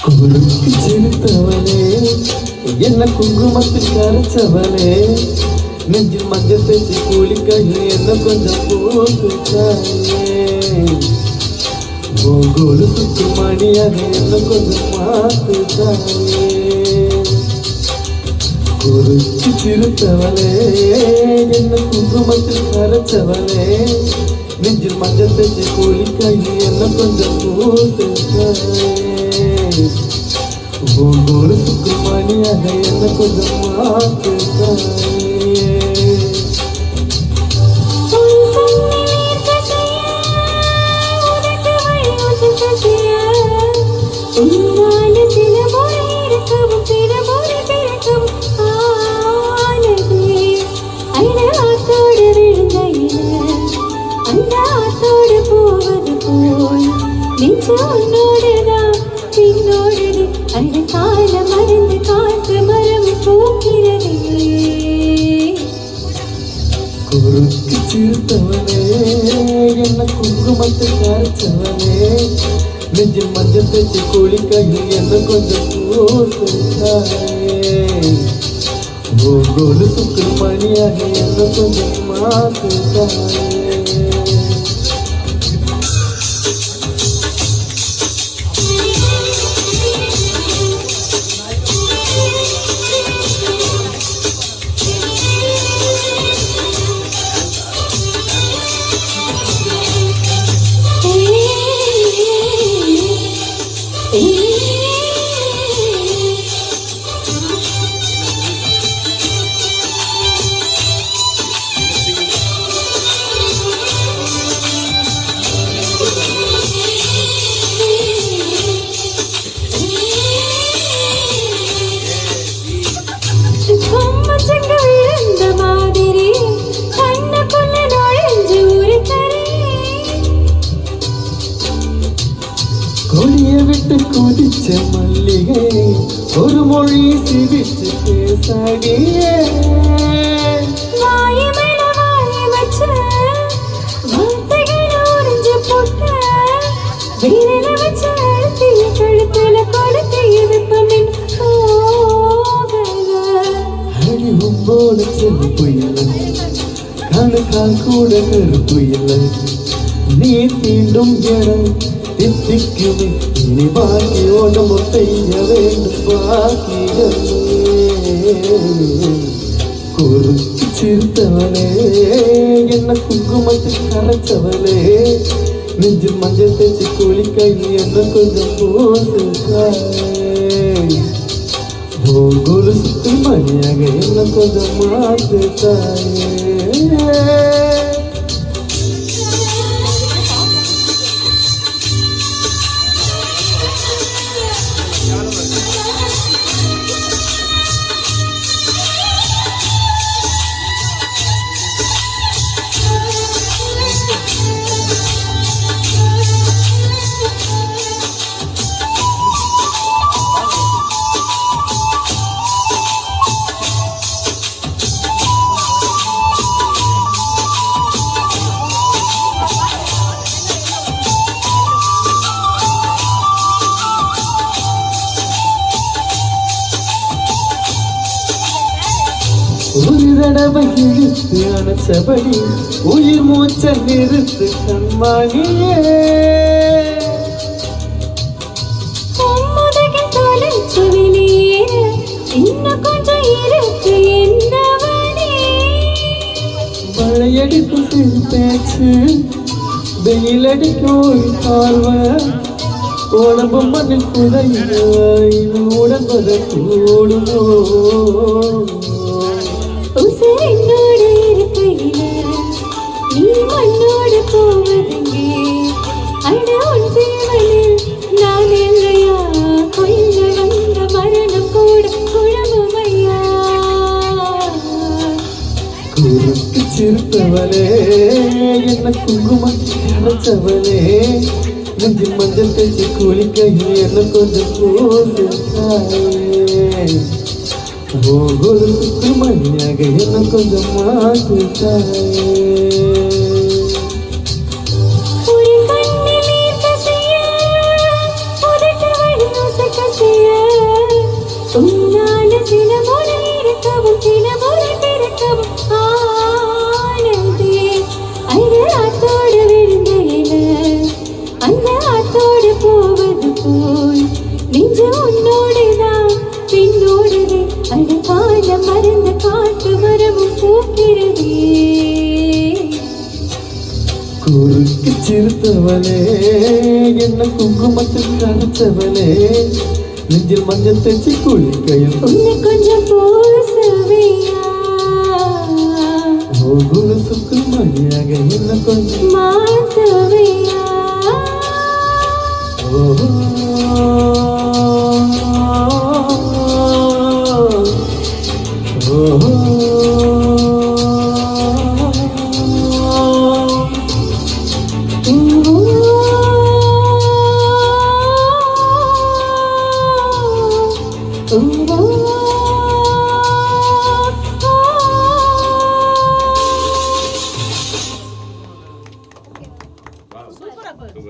குறுக்கு சிரித்தவளே, என்ன குங்குமத்தில் கரைச்சவளே, நெஞ்சில் மஞ்சள் தேய்ச்சி கூலிக்கையில் என்ன கொஞ்சம் போட்டுத்தாயே, உங்கோடு சுத்து மணியாக என்ன கொஞ்சம் மாத்துத்தாயே. குறுக்கு சிரித்தவளே, என்ன குங்குமத்தில் கரைச்சவளே, நெஞ்சில் மஞ்சள் தேய்ச்சி கூலிக்கையில் என்ன கொஞ்சம் போட்டுத்தாயே, ஒவ்வொரு சுக்குமணியாக என்ன கொஞ்சம் மாற்றுத்தாயே. குறுக்கு சிரித்தவனே, என்ன குங்குமத்தை கரைச்சவனே, நெஞ்சில் மஞ்சள் தேய்ச்சி கூலிக்கையில் என்ன கொஞ்சம் போட்டுத்தாயே, ஒவ்வொரு சுக்கு மணியாக என்ன கொஞ்சம் மாற்றுத்தாயே. கொடியை விட்டு குதிச்ச மல்லிகை, ஒரு மொழி சிரிச்சு பேசாடியே, அடிவும் போல செல்ல புயல, கணக்கால் கூட கருப்பு இல்லை, நீ தீண்டும் இடம் தித்திக்குமே, இனி பாக்கி ஒன்றும் செய்ய வேண்டும் பாக்கியமே. குறுக்கு சிரித்தவனே, என்ன குங்குமத்தில் கரைச்சவளே, நெஞ்சில் மஞ்சள் தேய்ச்சி கூலிக்கையில் என்ன கொஞ்சம் போட்டுத்தாயே, ஒவ்வொரு சுத்து மணியாக என்ன கொஞ்சம் மாற்றுத்தாயே. ஒரு தடவை இழுத்து அணைச்சபடி உயிர் மூச்ச நிறுத்து கண்மானியே, மழையடிப்பு சிறு பேச்சு, வெயிலடிக்கும் ஒரு பார்வை, உடம்பு மண்ணில் புதையில உடம்பத கூடுமோ, உசரனோடு இருக்கையில நீ மண்ணோடு போவதெங்கே, அட உன் சேவலில் நான் இல்லையா, கொஞ்சம் வந்த மரணம் கூட குழம்புமையா. குறுக்கு சிரித்தவளே, என்ன குங்குமத்தில் கரைச்சவளே, நெஞ்சில் மஞ்சள் தேய்ச்சி கூலிக்கையில் என்ன கொஞ்சம் போட்டுத்தாயே, ஒவ்வொரு சுக்கு மணியாக என்ன கொஞ்சம் மாற்றுத்தாயே. ஒரு கண்ணில் ஈர்த்த செய்ய உதட்டு வழி நுசக்க போய் நெஞ்சு உன்னோடுதான் பின்னோடுதே அழகான மறந்த காட்டு மரமும் பூக்கிறதே குறுக்கு சிறுத்தவளே என்ன குங்குமத்தில் கரைச்சவளே நெஞ்சில் மஞ்சள் தேய்ச்சி குளிக்கையில் உன்னை கொஞ்சம் பூசவையா கொலுசுக்கு மணியாக என்ன கொஞ்சம் மாத்தவையா Super.